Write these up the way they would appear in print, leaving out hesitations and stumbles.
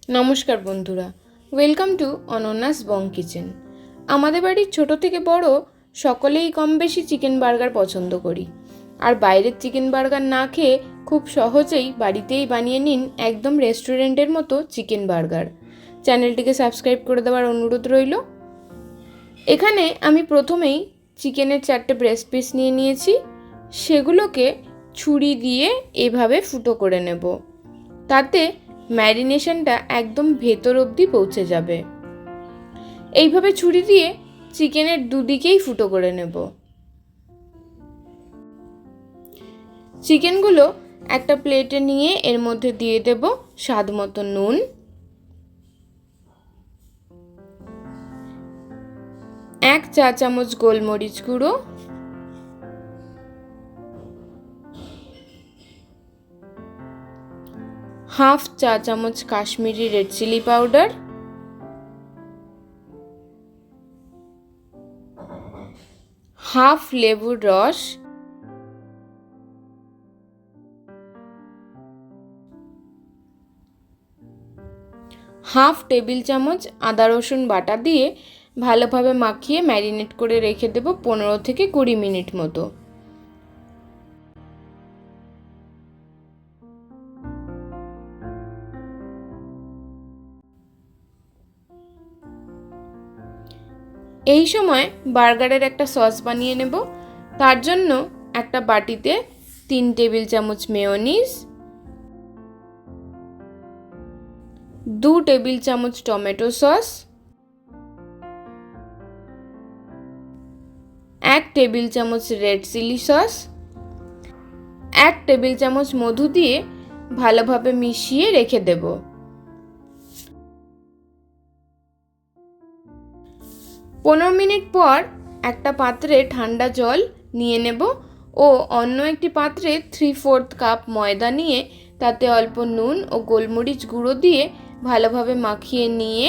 নমস্কার বন্ধুরা, welcome to অনন্যাস Bong kitchen. আমাদের বাড়ির ছোট থেকে বড় সকলেই কম বেশি চিকেন বার্গার পছন্দ করি। আর বাইরের চিকেন বার্গার না খেয়ে খুব সহজেই বাড়িতেই বানিয়ে নিন একদম রেস্টুরেন্টের মতো চিকেন বার্গার। চ্যানেলটিকে সাবস্ক্রাইব করে দেওয়ার অনুরোধ রইল। এখানে আমি প্রথমেই চিকেনের 4টে ব্রেস্ট পিস নিয়ে নিয়েছি। সেগুলোকে ছুরি দিয়ে এভাবে ফুটো করে নেব, তাতে ম্যারিনেশনটা একদম ভেতর অবধি পৌঁছে যাবে। এইভাবে ছুরি দিয়ে চিকেনের দুদিকেই ফুটো করে নেব। চিকেনগুলো একটা প্লেটে নিয়ে এর মধ্যে দিয়ে দেব স্বাদ মতো নুন, 1 চা চামচ গোলমরিচ গুঁড়ো, 1/2 চা চামচ কাশ্মীরি রেড চিলি পাউডার, 1/2 লেবুর রস, 1/2 টেবিল চামচ আদা রসুন বাটা দিয়ে ভালোভাবে মাখিয়ে ম্যারিনেট করে রেখে দেব 15 থেকে 20 মিনিট মতো। এই সময় বার্গারের একটা সস বানিয়ে নেব। তার জন্য একটা বাটিতে 3 টেবিল চামচ মেয়োনিজ, 2 টেবিল চামচ টমেটো সস, 1 টেবিল চামচ রেড চিলি সস, 1 টেবিল চামচ মধু দিয়ে ভালোভাবে মিশিয়ে রেখে দেব। পনেরো মিনিট পর একটা পাত্রে ঠান্ডা জল নিয়ে নেব ও অন্য একটি পাত্রে 3/4 কাপ ময়দা নিয়ে তাতে অল্প নুন ও গোলমরিচ গুঁড়ো দিয়ে ভালোভাবে মাখিয়ে নিয়ে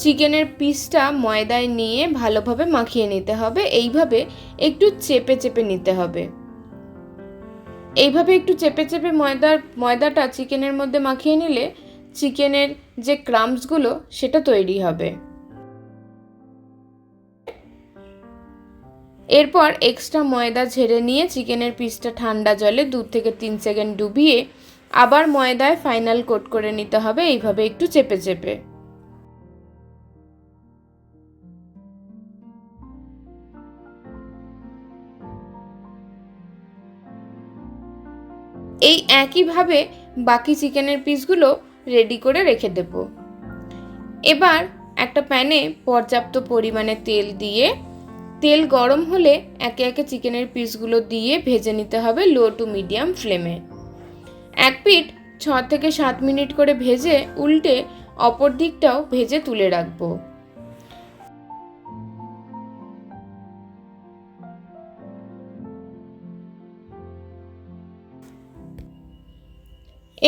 চিকেনের পিসটা ময়দায় নিয়ে ভালোভাবে মাখিয়ে নিতে হবে। এইভাবে একটু চেপে চেপে নিতে হবে। এইভাবে একটু চেপে চেপে ময়দাটা চিকেনের মধ্যে মাখিয়ে নিলে চিকেনের যে ক্রাম্বসগুলো সেটা তৈরি হবে। এরপর এক্সট্রা ময়দা ঝেড়ে নিয়ে চিকেনের পিসটা ঠান্ডা জলে 2 থেকে 3 সেকেন্ড ডুবিয়ে আবার ময়দায় ফাইনাল কোট করে নিতে হবে, এইভাবে একটু চেপে চেপে। এই একইভাবে বাকি চিকেনের পিসগুলো রেডি করে রেখে দেব। এবার একটা প্যানে পর্যাপ্ত পরিমাণে তেল দিয়ে তেল গরম হলে একে একে চিকেনের পিসগুলো দিয়ে ভেজে নিতে হবে লো টু মিডিয়াম ফ্লেমে। এক পিঠ 6 থেকে 7 মিনিট করে ভেজে উল্টে অপর দিকটাও ভেজে তুলে রাখবো।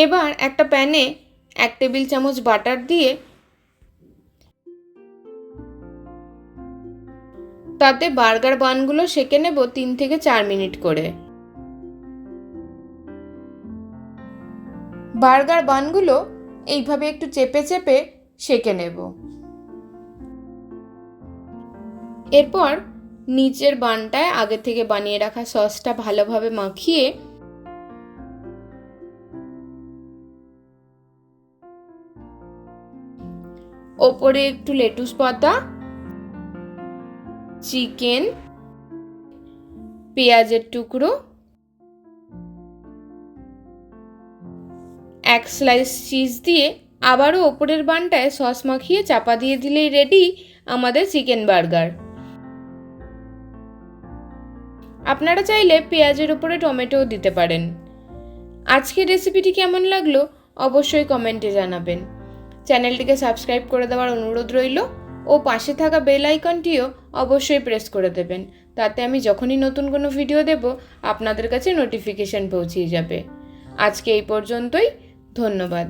এবার একটা প্যানে 1 টেবিল চামচ বাটার দিয়ে তাতে বার্গার বানগুলো সেঁকে নেব 3 থেকে 4 মিনিট করে। বার্গার বানগুলো এইভাবে একটু চেপে চেপে সেঁকে নেব। এরপর নিচের বানটায় আগে থেকে বানিয়ে রাখা সসটা ভালোভাবে মাখিয়ে ওপরে একটু লেটুস পাতা, চিকেন, পেঁয়াজের টুকরো, 1 স্লাইস চিজ দিয়ে আবারও ওপরের বানটায় সস মাখিয়ে চাপা দিয়ে দিলেই রেডি আমাদের চিকেন বার্গার। আপনারা চাইলে পেঁয়াজের উপরে টমেটোও দিতে পারেন। আজকের রেসিপিটি কেমন লাগলো অবশ্যই কমেন্টে জানাবেন। চ্যানেলটিকে সাবস্ক্রাইব করে দেওয়ার অনুরোধ রইল ও পাশে থাকা বেল আইকনটিও অবশ্যই প্রেস করে দেবেন, তাতে আমি যখনই নতুন কোনো ভিডিও দেব আপনাদের কাছে নোটিফিকেশন পৌঁছে যাবে। আজকে এই পর্যন্তই, ধন্যবাদ।